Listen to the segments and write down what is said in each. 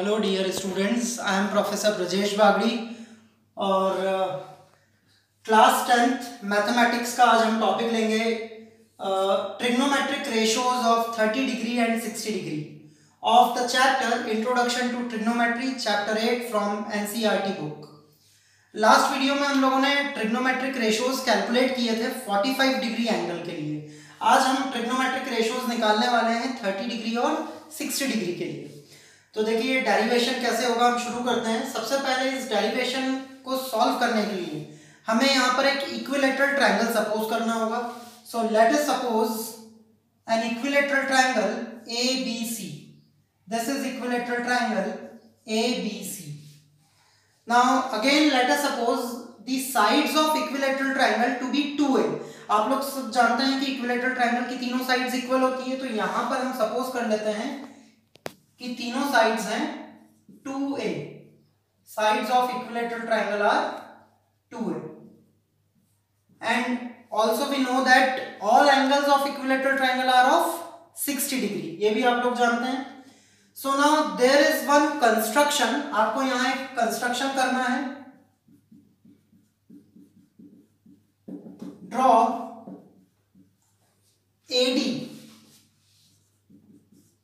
Hello dear students, I am professor Brajesh Bagri और class 10th mathematics का आज हम टॉपिक लेंगे trigonometric ratios of 30 degree and 60 degree of the chapter introduction to trigonometry chapter 8 from NCERT book. Last video में हम लोगों ने trigonometric ratios calculate किए थे 45 डिग्री एंगल के लिए। आज हम ट्रिग्नोमेट्रिक रेशियोज निकालने वाले हैं 30 डिग्री और 60 डिग्री के लिए। तो देखिए डेरिवेशन कैसे होगा, हम शुरू करते हैं। सबसे पहले इस डेरिवेशन को सॉल्व करने के लिए हमें यहाँ पर एक इक्विलैटरल ट्रायंगल सपोज करना होगा। So let us suppose an equilateral triangle ABC। This is equilateral triangle ABC। Now again let us suppose the sides of equilateral triangle to be 2a। आप लोग सब जानते हैं कि इक्विलैटरल ट्रायंगल की तीनों साइड्स इक्वल होती है, तो यहाँ पर हम सपोज कर लेते हैं कि तीनों साइड्स हैं 2a। Sides of equilateral triangle are 2a and also we know that all angles of equilateral triangle are of 60 degree, ये भी आप लोग जानते हैं। So now there is one construction, आपको यहां एक कंस्ट्रक्शन करना है। Draw AD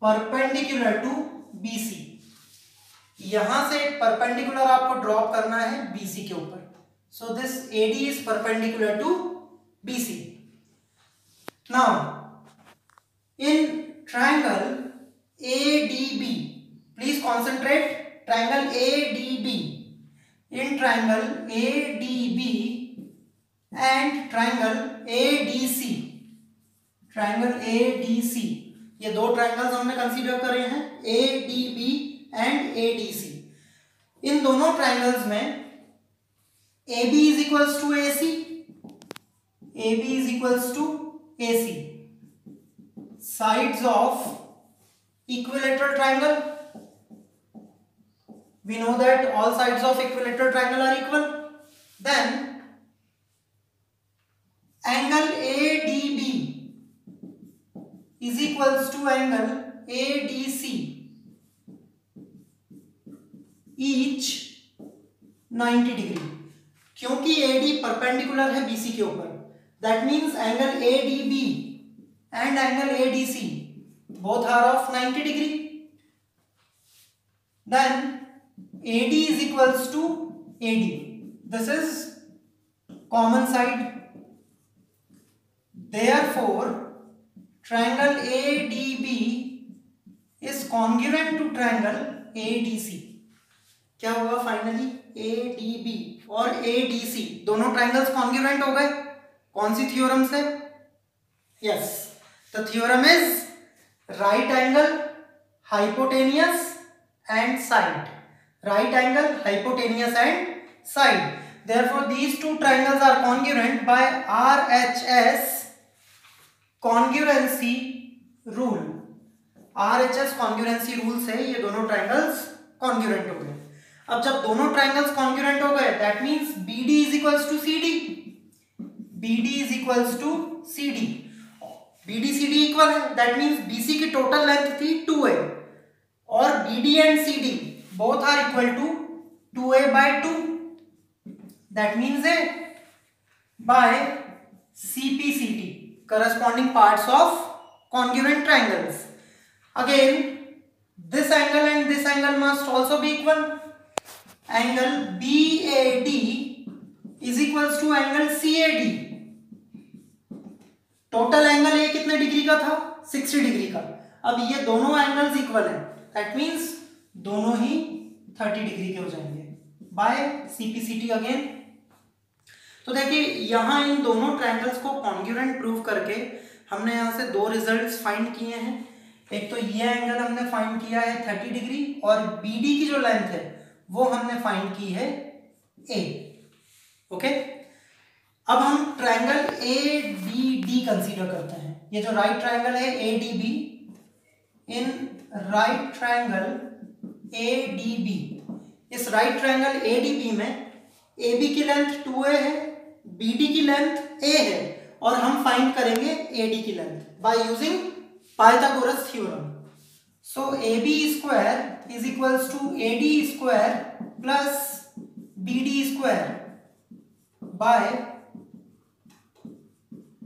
perpendicular to BC। यहां से परपेंडिकुलर आपको ड्रॉप करना है BC के ऊपर। So this AD is perpendicular to BC। Now in triangle ADB, please concentrate, triangle ADB, in triangle ADB and triangle ADC, triangle ADC, ये दो triangles हमने कंसीडर करे हैं, ADB एंड ADC। इन दोनों ट्रायंगल्स में AB is equals to AC, AB is equals to AC। Sides of equilateral triangle, we know that all sides of equilateral triangle are equal. Then angle ADB is equals to angle ADC, each 90 degree. क्योंकि AD perpendicular है BC के ऊपर, that means angle ADB and angle ADC both are of 90 degree. Then AD is equals to AD. This is common side. Therefore, triangle ADB is congruent to triangle ADC. क्या हुआ finally? ADB और ADC दोनों triangles congruent हो गए। कौन सी theorem से? Yes, the theorem is right angle, hypotenuse and side. Right angle, hypotenuse and side. Therefore, these two triangles are congruent by RHS congruency rule. RHS congruency rule से ये दोनों triangles congruent हो गए। अब जब दोनों triangles congruent हो गए, that means BD is equals to CD. BD is equals to CD. BD CD equal है, that means BC की total length थी 2a और BD and CD both are equal to 2a by 2. That means a by CPCT, corresponding parts of congruent triangles. Again, this angle and this angle must also be equal. Angle BAD is equals to angle CAD. Total angle A कितने degree का था? 60 degree का। अब ये दोनों angles equal हैं, that means दोनों ही 30 degree के हो जाएंगे बाय CPCT अगेन। तो देखिए यहां इन दोनों ट्रायंगल्स को कॉन्ग्रुएंट प्रूव करके हमने यहां से दो रिजल्ट्स फाइंड किए हैं। एक तो ये एंगल हमने फाइंड किया है 30 डिग्री और BD की जो लेंथ है वो हमने फाइंड की है A। ओके, अब हम ट्रायंगल ADD कंसीडर करते हैं। ये जो राइट ट्रायंगल है ADB, in right triangle ADB, इस राइट ट्रायंगल ADB में AB की लेंथ 2a है, BD की लेंथ a है और हम फाइंड करेंगे AD की length by using Pythagoras theorem. So AB square is equals to AD square plus BD square by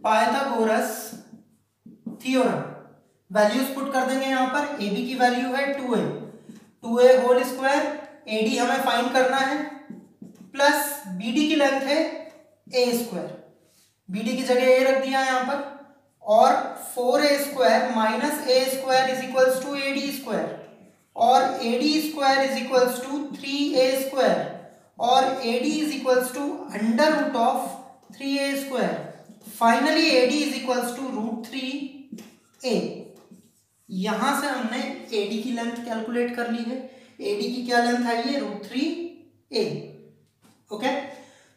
Pythagoras theorem. Values put कर देंगे यहाँ पर। AB की वैल्यू है 2a होल स्क्वायर, AD हमें फाइंड करना है, प्लस BD की लेंथ है a स्क्वायर, BD की जगह a रख दिया है यहाँ पर, और 4a square minus a square is equals to AD square, और AD square is equals to 3a square, और AD is equals to under root of 3a square. Finally AD is equals to root 3a। यहां से हमने AD की length calculate कर ली है। AD की क्या लेंथ आई है? Root 3a। ओके,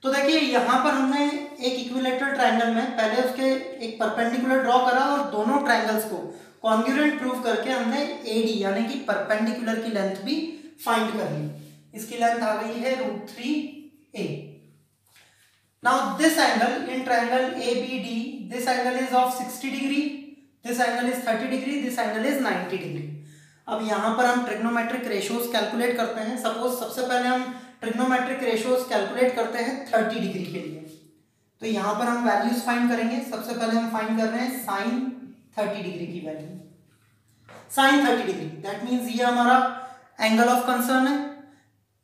तो देखिए यहां पर हमने एक इक्विलैटरल ट्रायंगल में पहले उसके एक परपेंडिकुलर ड्रॉ करा और दोनों ट्रायंगल्स को कॉन्ग्रुएंट प्रूव करके हमने AD यानी कि परपेंडिकुलर की लेंथ भी फाइंड कर ली। इसकी लेंथ आ गई है root 3a। Now this angle in triangle ABD, this angle is of 60 degree, this angle is 30 degree, this angle is 90 degree. अब यहाँ पर हम ट्रिग्नोमेट्रिक रेशियोज कैलकुलेट करते हैं। सपोज सबसे पहले हम ट्रिग्नोमेट्रिक रेशियोज कैलकुलेट करते हैं 30 डिग्री के लिए। तो यहाँ पर हम वैल्यूज फाइंड करेंगे। सबसे पहले हम फाइंड कर रहे हैं साइन 30 डिग्री की value. Sine 30 degree that means ये हमारा एंगल ऑफ कंसर्न है।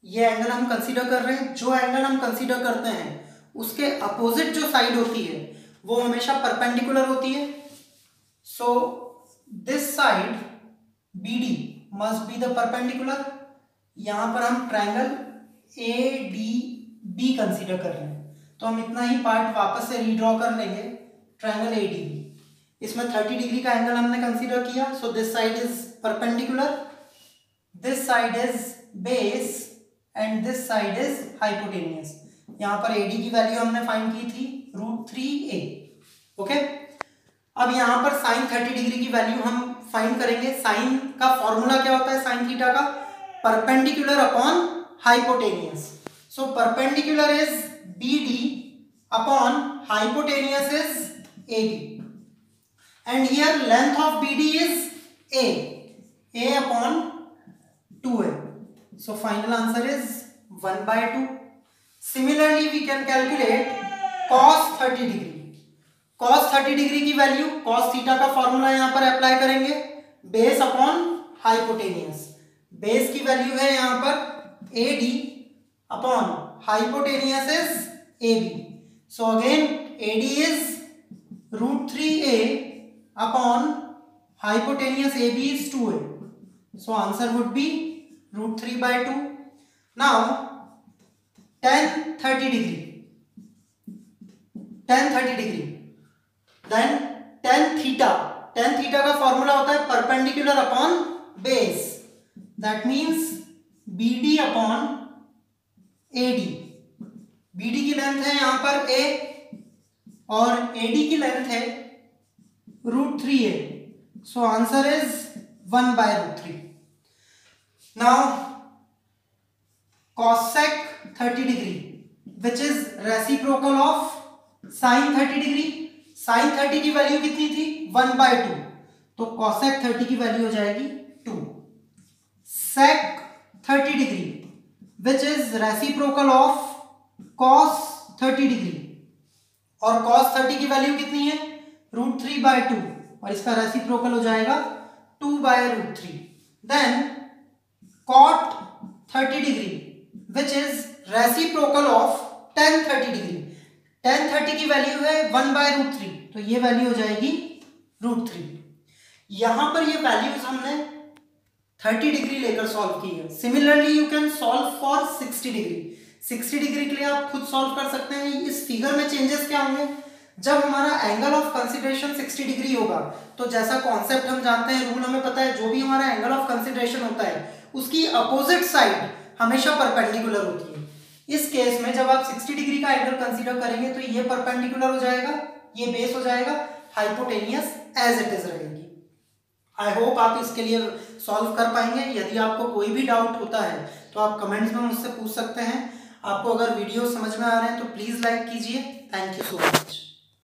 ये एंगल हम कंसीडर कर रहे हैं। जो एंगल हम कंसीडर करते हैं उसके अपोजिट जो साइड होती है वो हमेशा परपेंडिकुलर होती है। So this side BD must be the perpendicular. यहां पर हम ट्रायंगल ADB कंसीडर कर रहे हैं, तो हम इतना ही पार्ट वापस से रीड्रॉ कर लेंगे। ट्रायंगल ADB, इसमें 30 डिग्री का एंगल हमने कंसीडर किया। So this side is perpendicular, this side is base and this side is hypotenuse. यहाँ पर AD की वैल्यू हमने फाइंड की थी रूट 3a। ओके, अब यहाँ पर साइन 30 डिग्री की वैल्यू हम फाइंड करेंगे। साइन का फॉर्मूला क्या होता है साइन थीटा का? Perpendicular upon hypotenuse. So perpendicular is BD upon hypotenuse is AB, and here length of BD is a upon 2a. So final answer is 1/2. Similarly we can calculate cos 30 degree. cos 30 degree की value, cos theta का formula यहां पर apply करेंगे, base upon hypotenuse. Base की value है यहां पर AD upon hypotenuse is AB. So again AD is root 3a upon hypotenuse AB is 2a. So answer would be root 3/2. Now tan 30 degree, tan 30 degree, then tan theta का formula होता है perpendicular upon base, that means BD upon AD। BD की length है यहां पर a और AD की length है root 3a। So answer is 1/√3। Now cosec 30 degree which is reciprocal of sine 30 degree. Sine 30 की वैल्यू कितनी थी? 1/2, तो cosec 30 की वैल्यू हो जाएगी 2। sec 30 degree which is reciprocal of cos 30 degree, और cos 30 की वैल्यू कितनी है? रूट 3/2, और इसका रेसिप्रोकल हो जाएगा 2/√3। Then cot 30 degree which is reciprocal of tan 30 degree. tan 30 की वैल्यू है 1/√3, तो ये वैल्यू हो जाएगी √3। यहां पर ये वैल्यूज हमने 30 डिग्री लेकर सॉल्व की है। Similarly you can solve for 60 degree. 60 degree के लिए आप खुद सॉल्व कर सकते हैं। इस फिगर में चेंजेस क्या होंगे? जब हमारा एंगल ऑफ कंसिडरेशन 60 डिग्री होगा, तो जैसा कॉन्सेप्ट हम जानते हैं, रूल हमें पता है, जो भी हमारा एंगल ऑफ कंसिडरेशन होता है उसकी अपोजिट साइड हमेशा परपेंडिकुलर होती है। इस केस में जब आप 60 डिग्री का एंगल कंसीडर करेंगे तो ये परपेंडिकुलर हो जाएगा, ये बेस हो जाएगा, हाइपोटेनियस एज इट इज रहेगी। आई होप आप इसके लिए सॉल्व कर पाएंगे। यदि आपको कोई भी डाउट होता है तो आप कमेंट्स में मुझसे पूछ सकते हैं। आपको अगर वीडियो समझ में आ रहे हैं तो प्लीज लाइक कीजिए। Thank you so much.